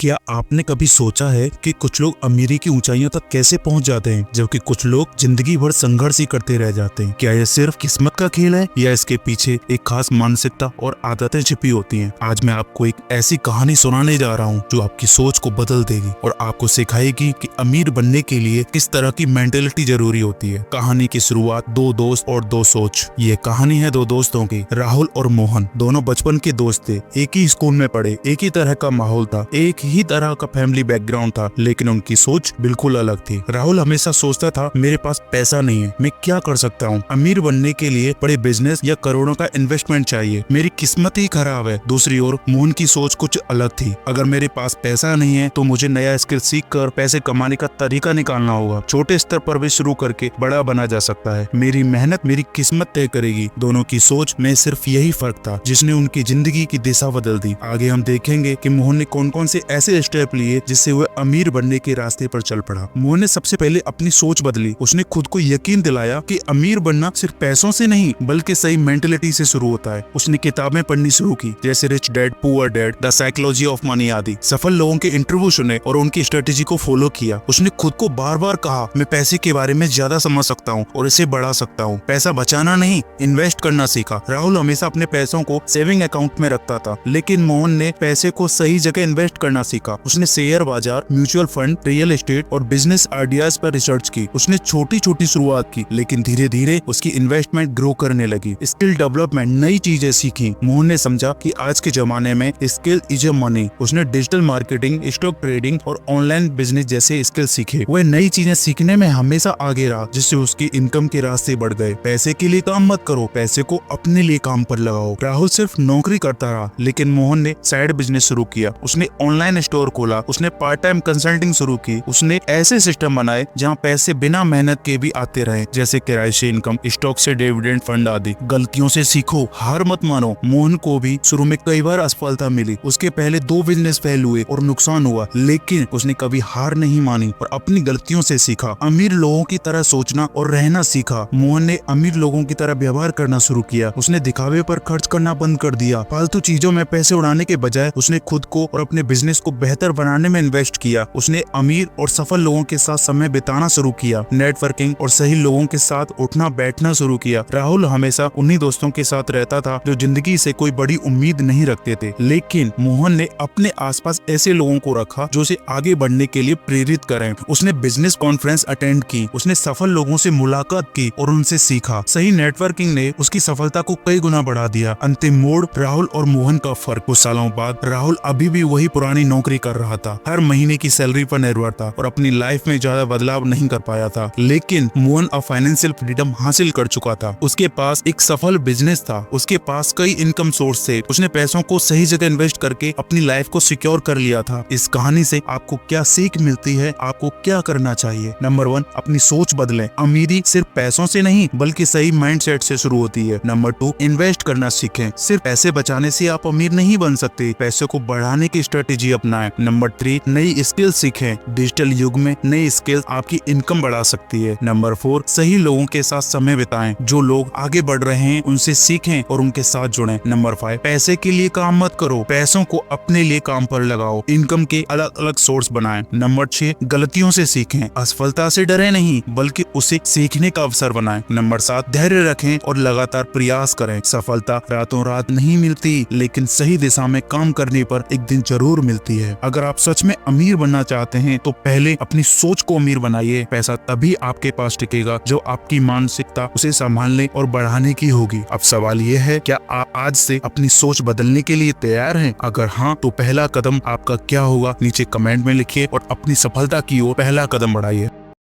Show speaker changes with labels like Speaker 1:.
Speaker 1: क्या आपने कभी सोचा है कि कुछ लोग अमीरी की ऊंचाइयों तक कैसे पहुंच जाते हैं, जबकि कुछ लोग जिंदगी भर संघर्ष ही करते रह जाते हैं? क्या यह सिर्फ किस्मत का खेल है या इसके पीछे एक खास मानसिकता और आदतें छिपी होती हैं? आज मैं आपको एक ऐसी कहानी सुनाने जा रहा हूं जो आपकी सोच को बदल देगी और आपको सिखाएगी कि अमीर बनने के लिए किस तरह की मेंटेलिटी जरूरी होती है। कहानी की शुरुआत दो दोस्त और दो सोच। ये कहानी है दो दोस्तों की, राहुल और मोहन। दोनों बचपन के दोस्त थे, एक ही स्कूल में पढ़े, एक ही तरह का माहौल था, एक ही तरह का फैमिली बैकग्राउंड था, लेकिन उनकी सोच बिल्कुल अलग थी। राहुल हमेशा सोचता था मेरे पास पैसा नहीं है, मैं क्या कर सकता हूँ? अमीर बनने के लिए बड़े बिजनेस या करोड़ों का इन्वेस्टमेंट चाहिए, मेरी किस्मत ही खराब है। दूसरी ओर मोहन की सोच कुछ अलग थी। अगर मेरे पास पैसा नहीं है तो मुझे नया स्किल सीख कर पैसे कमाने का तरीका निकालना होगा। छोटे स्तर पर भी शुरू करके बड़ा बना जा सकता है। मेरी मेहनत मेरी किस्मत तय करेगी। दोनों की सोच में सिर्फ यही फर्क था जिसने उनकी जिंदगी की दिशा बदल दी। आगे हम देखेंगे कि मोहन ने कौन कौन से ऐसे स्टेप लिए जिससे वह अमीर बनने के रास्ते पर चल पड़ा। मोहन ने सबसे पहले अपनी सोच बदली। उसने खुद को यकीन दिलाया कि अमीर बनना सिर्फ पैसों से नहीं बल्कि सही मेंटेलिटी से शुरू होता है। उसने किताबें पढ़नी शुरू की, जैसे rich dad poor dad, the psychology of money आदि। सफल लोगों के इंटरव्यू सुने और उनकी स्ट्रेटेजी को फॉलो किया। उसने खुद को बार बार कहा मैं पैसे के बारे में ज्यादा समझ सकता हूँ और इसे बढ़ा सकता हूँ। पैसा बचाना नहीं, इन्वेस्ट करना सीखा। राहुल हमेशा अपने पैसों को सेविंग अकाउंट में रखता था, लेकिन मोहन ने पैसे को सही जगह इन्वेस्ट करना सीखा। उसने शेयर बाजार, म्यूचुअल फंड, रियल एस्टेट और बिजनेस आइडियाज पर रिसर्च की। उसने छोटी छोटी शुरुआत की, लेकिन धीरे धीरे उसकी इन्वेस्टमेंट ग्रो करने लगी। स्किल डेवलपमेंट, नई चीजें सीखी। मोहन ने समझा कि आज के जमाने में स्किल इज ए मनी। उसने डिजिटल मार्केटिंग, स्टॉक ट्रेडिंग और ऑनलाइन बिजनेस जैसे स्किल सीखे। वह नई चीजें सीखने में हमेशा आगे रहा, जिससे उसकी इनकम के रास्ते बढ़ गए। पैसे के लिए काम मत करो, पैसे को अपने लिए काम पर लगाओ। राहुल सिर्फ नौकरी करता रहा, लेकिन मोहन ने साइड बिजनेस शुरू किया। उसने ऑनलाइन स्टोर खोला, उसने पार्ट टाइम कंसल्टिंग शुरू की। उसने ऐसे सिस्टम बनाए जहां पैसे बिना मेहनत के भी आते रहे, जैसे किराए से इनकम, स्टॉक से डिविडेंड फंड आदि। गलतियों से सीखो, हार मत मानो। मोहन को भी शुरू में कई बार असफलता मिली। उसके पहले 2 बिजनेस फेल हुए और नुकसान हुआ, लेकिन उसने कभी हार नहीं मानी और अपनी गलतियों से सीखा। अमीर लोगों की तरह सोचना और रहना सीखा। मोहन ने अमीर लोगों की तरह व्यवहार करना शुरू किया। उसने दिखावे पर खर्च करना बंद कर दिया। फालतू चीजों में पैसे उड़ाने के बजाय उसने खुद को और अपने बिजनेस को बेहतर बनाने में इन्वेस्ट किया। उसने अमीर और सफल लोगों के साथ समय बिताना शुरू किया, नेटवर्किंग और सही लोगों के साथ उठना बैठना शुरू किया। राहुल हमेशा उन्हीं दोस्तों के साथ रहता था जो जिंदगी से कोई बड़ी उम्मीद नहीं रखते थे, लेकिन मोहन ने अपने आसपास ऐसे लोगों को रखा जो उसे आगे बढ़ने के लिए प्रेरित करें। उसने बिजनेस कॉन्फ्रेंस अटेंड की, उसने सफल लोगों से मुलाकात की और उनसे सीखा। सही नेटवर्किंग ने उसकी सफलता को कई गुना बढ़ा दिया। अंतिम मोड़, राहुल और मोहन का फर्क। कुछ सालों बाद राहुल अभी भी वही पुरानी नौकरी कर रहा था, हर महीने की सैलरी पर निर्भर था और अपनी लाइफ में ज्यादा बदलाव नहीं कर पाया था। लेकिन मोहन अब फाइनेंशियल फ्रीडम हासिल कर चुका था। उसके पास एक सफल बिजनेस था, उसके पास कई इनकम सोर्स थे। उसने पैसों को सही जगह इन्वेस्ट करके अपनी लाइफ को सिक्योर कर लिया था। इस कहानी से आपको क्या सीख मिलती है, आपको क्या करना चाहिए? नंबर 1, अपनी सोच बदलें। अमीरी सिर्फ पैसों से नहीं बल्कि सही माइंडसेट से शुरू होती है। नंबर 2, इन्वेस्ट करना सीखें। सिर्फ पैसे बचाने से आप अमीर नहीं बन सकते, पैसे को बढ़ाने की स्ट्रेटेजी अपनाएं। नंबर 3, नई स्किल सीखें। डिजिटल युग में नई स्किल आपकी इनकम बढ़ा सकती है। नंबर 4, सही लोगों के साथ समय बिताएं। जो लोग आगे बढ़ रहे हैं उनसे सीखें और उनके साथ जुड़ें। नंबर 5, पैसे के लिए काम मत करो, पैसों को अपने लिए काम पर लगाओ। इनकम के अलग अलग सोर्स बनाएं। नंबर 6, गलतियों से सीखें। असफलता से डरे नहीं बल्कि उसे सीखने का अवसर बनाएं। नंबर 7, धैर्य रखें और लगातार प्रयास करें। सफलता रातों रात नहीं मिलती, लेकिन सही दिशा में काम करने पर एक दिन जरूर मिलती है। अगर आप सच में अमीर बनना चाहते हैं तो पहले अपनी सोच को अमीर बनाइए। पैसा तभी आपके पास टिकेगा जो आपकी मानसिकता उसे संभालने और बढ़ाने की होगी। अब सवाल ये है, क्या आप आज से अपनी सोच बदलने के लिए तैयार हैं? अगर हाँ, तो पहला कदम आपका क्या होगा नीचे कमेंट में लिखिए और अपनी सफलता की ओर पहला कदम बढ़ाइए।